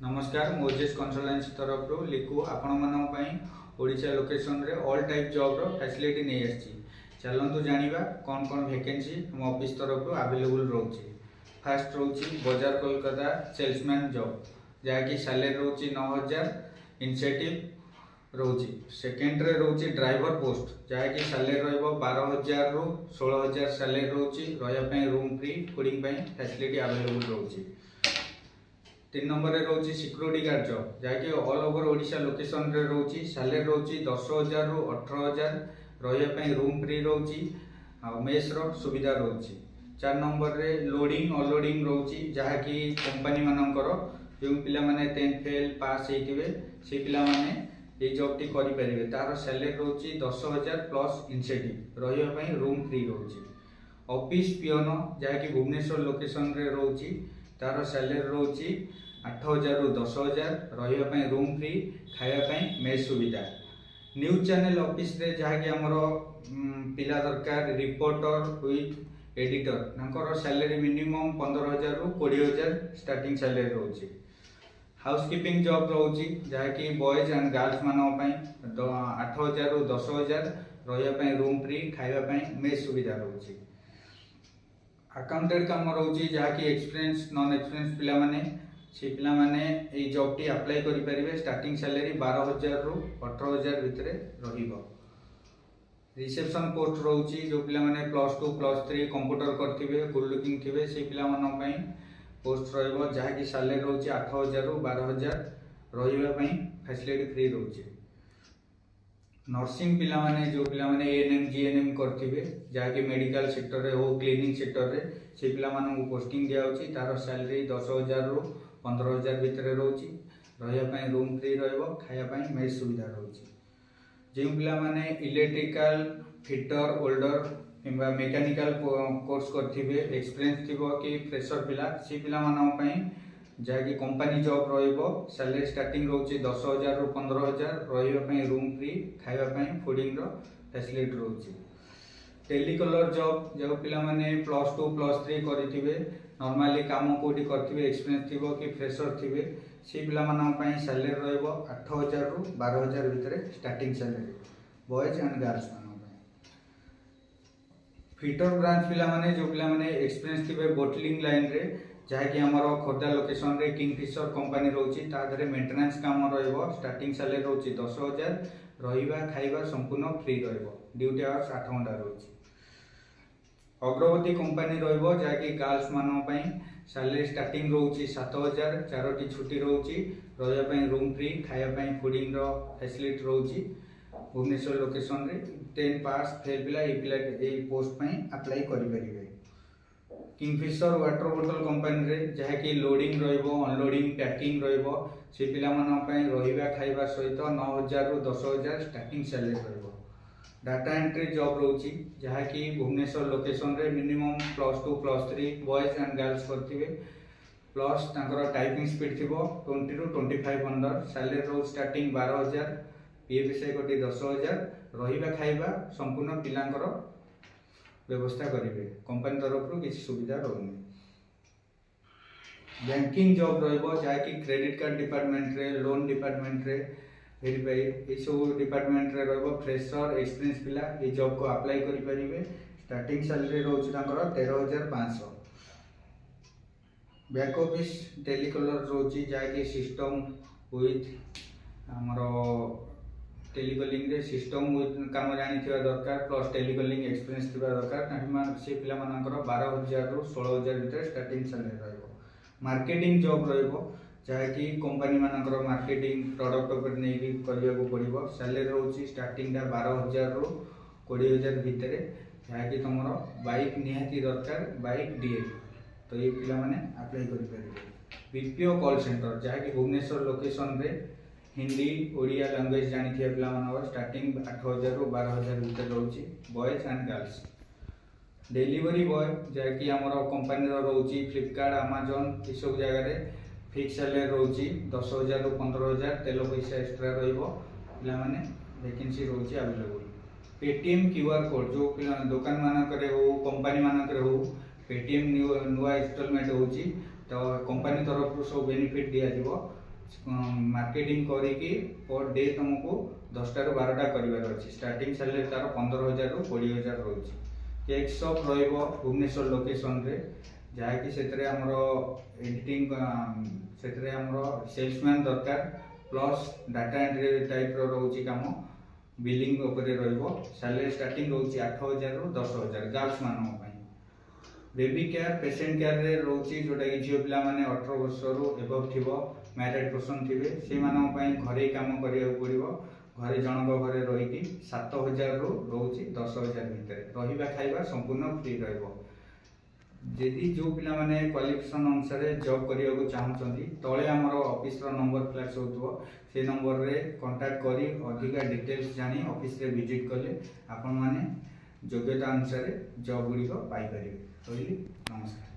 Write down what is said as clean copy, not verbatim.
नमस्कार Moses consultancy तरफ लिखु आपण ओडिशा लोकेशन रे ऑल टाइप जॉब रो फैसिलिटी नहीं आछि। चलंतु जानिबा कौन कौन वैकेंसी हम ऑफिस तरफ अवेलेबल रोची। फास्ट रोची बाजार कोलकाता सेल्समैन जॉब जहाँकि सैलरी रोची 9000 इनसेटिव रोची। सेकेंड रे रोची ड्राइवर पोस्ट जहाँकि सैलरी रहिबो 12000 रु 16000 सैलरी रोची। रहिया room free fooding facility available रोची। 3 नंबर रे रोची सिक्योरिटी गार्ड जॉब जहाँकि ऑल ओवर ओडिशा लोकेशन रे रोची। सैलरी रोची 10000 रु 18000 रहिया रूम फ्री रोची। मेस रो सुविधा रोची। 4 नंबर रे लोडिंग अनलोडिंग रोची जहाँकि कंपनी मानकर जो पिला माने 10th फेल पास होइतिबे से पिला माने ये जॉब टी करि परिबे। तार सैलरी रोची 10000 प्लस इनसेटिव रहिया रूम फ्री रोची। ऑफिस पियोन जहाँकि भुवनेश्वर लोकेशन रे रोची। तार सैलरी रोची 8000 रु 10000 रहिया रूम फ्री खाया मेस सुविधा। न्यूज चैनल ऑफिस रे जहाँकि आमर पिला दरकार रिपोर्टर विथ एडिटर नाकर सैलरी मिनिमम 15000 रु 20000 स्टार्टिंग सैलरी रोची। हाउसकीपिंग जॉब रोची जहाँकि बॉयज एंड गर्ल्स मानक 8000 रु 10000 रहिया रूम फ्री खाया मेस सुविधा रोची। अकाउंटेंट काम रोची जहाँकि एक्सपीरियंस नॉन एक्सपीरियंस पिला माने से पिला माने ए जॉब टी अप्लाई करि परिबे। स्टार्टिंग सैलरी 12000 रु 18000 भितरे रहिबो। रिसेप्शन पोस्ट रोची जो पिला माने +2 +3 कंप्यूटर करथिबे गुड लुकिंग थिबे से पिला मानक पई पोस्ट रहिबो जहाँकि सैलरी रोची 8000 रु 12000 रहिबा पई फैसिलिटी फ्री रोची। नर्सिंग पिला माने जो पिला माने एएनएम जीएनएम करथिबे जहाँकि मेडिकल सेक्टर रे हो क्लीनिंग सेक्टर रे से पिला मानक पोस्टिंग दिया होची। तार सैलरी 10000 रु 15000 भितर रोची। रहिया रूम फ्री रहिबो खाया मेस सुविधा रोची। जो पिला माने इलेक्ट्रिकल फिटर ओल्डर किंबा मेकानिकल कोर्स करथिबे एक्सपीरियंस थिबो कि फ्रेशर पिला से पिला मानक जहाँकि कंपनी जॉब रहिबो। सैलरी स्टार्टिंग रोची 10000 रु 15000 रहिया रूम फ्री खाया फूडिंग रो फैसिलिटी रोची। टेलीकलर जॉब जो पिला माने +2 +3 करथिबे नॉर्मली काम कोठी करथिबे एक्सपीरियंस थिबो कि फ्रेशर थिबे से पिला मानक सैलरी रहिबो 8000 रु 12000 भितरे starting salary boys and girls मानक। फिटर ब्रांच पिला माने जो पिला माने एक्सपीरियंस थिबे बोटलिंग लाइन रे जहाँकि हमर खोर्धा लोकेशन रे किंगफिशर कंपनी रोची। तादरे मेंटेनेंस काम रहिबो। स्टार्टिंग सैलरी रोची 10000 रहिबा खाइबा संपूर्ण फ्री रहिबो। ड्यूटी आवर्स 8 घंटा रोची। अग्रवती कंपनी रहिबो जहाँकि गर्ल्स मानक सैलरी स्टार्टिंग रोची 7000 4टी छुट्टी रोची। रहिया रूम फ्री खाया फूडिंग रो फैसिलिटी रोची। भुवनेश्वर लोकेशन रे 10 पास फेल पिला ए पोस्ट अप्लाई करि परिबे। किंगफिशर वाटर बोतल कंपनी रे जहाँकि लोडिंग रहिबो अनलोडिंग पैकिंग रहिबो से पिला मानक रहिबा खाइबा सहित 9000 रु 10000 स्टार्टिंग सैलरी रहिबो। डाटा एंट्री जॉब रोची जहाँकि भुवनेश्वर लोकेशन रे मिनिमम +2 +3 बॉयज एंड गर्ल्स करथिबे प्लस तांकर टाइपिंग स्पीड थिबो 20 रु 25 अंडर। सैलरी रो स्टार्टिंग 12000 पीएफएसआई कोटी 10000 रहिबा खाइबा संपूर्ण पिलांकर व्यवस्था करिवे। कंपनी तरफ रु किसी सुविधा रहउनी। बैंकिंग जॉब रहिबो जहाँकि क्रेडिट कार्ड डिपार्टमेंट रे लोन डिपार्टमेंट रे वेरीफाई ये सब डिपार्टमेंट रे रहिबो। फ्रेशर एक्सपीरियंस पिला ये जॉब को अप्लाई करि परिबे। स्टार्टिंग सैलरी रोची तांकर 13500। बैक ऑफिस टेलीकॉलर रोची जहाँकि सिस्टम विथ हमरो टेलीकॉलिंग रे सिस्टम विथ काम जानी थिबा दरकार प्लस टेलीकॉलिंग एक्सपीरियंस थिबा दरकार। ताहि से पिला मानकर 12000 रु 16000 भितर स्टार्टिंग सैलरी रहिबो। मार्केटिंग जॉब रहिबो जहाँकि कंपनी मानकर मार्केटिंग प्रोडक्ट उपर नहीं करने को पड़ो। सैलरी रोची स्टार्टिंग 12000 रु 20000 भितर जहाँकि तुम बाइक निहाती दरकार बाइक डीएल तो ये पिला माने अप्लाई करि परिबे। बीपीओ कॉल सेंटर जहाँकि भुवनेश्वर लोकेशन रे हिंदी ओडिया लैंग्वेज जानी थिया पिला मानकर स्टार्टिंग 8000 रु 12000 भितर रोची boys and girls. Delivery boy जहाँकि आमर कंपनी रोची फ्लिपकार्ट अमेजन ये सब जगह फिक्स सैलरी रोची 10000 रु 15000 तेल पैसा एक्स्ट्रा रहिबो। पिला माने वैकेंसी रोची अवेलेबल। पेटीएम क्यूआर कोड जो दुकान मानक रे हो कंपनी मानक रे हो पेटीएम नुआ इंस्टॉलमेंट होची तो कंपनी तरफ सब बेनिफिट दिया जीवो मार्केटिंग करिकी पर डे तुमको 10 ରୁ 12ଟା କରିବାର ଅଛି। स्टार्टिंग सैलरी तार 15,000 ରୁ 20,000 ରହୁଛି। केक शॉप ରହିବ भुवनेश्वर लोकेशन रे, जहाँकि से आमर एडिटिंग से आमर सेल्समैन दरकार प्लस डाटा एंट्री टाइप रोचे कम बिलिंग उपरे रहिबो। सैलरी स्टार्टिंग रोचे 8,000 ରୁ 10,000 गर्ल्स मान। बेबी केयर पेशेंट केयर रे रोचे जोटा कि झील पिला माने 18 वर्ष रु एबव थिबो, मैरिड पर्सन थिबे, से मानन पई घरे काम करिया पड़िबो। घरे जनक घरे रही 7,000 रु रोचे 10,000 भितर रहिबा खाइबा संपूर्ण फ्री रहिबो। जदि जो पिला माने क्वालिफिकेशन अनुसार जॉब करिया चाहछंती तळे हमर ऑफिस रो नंबर फ्लैश होतबो, से नंबर रे कांटेक्ट करी अधिका डिटेल्स जानी ऑफिस रे विजिट कले आपण माने योग्यता अनुसार जॉब गुडी को पाई परिबे। नमस्कार।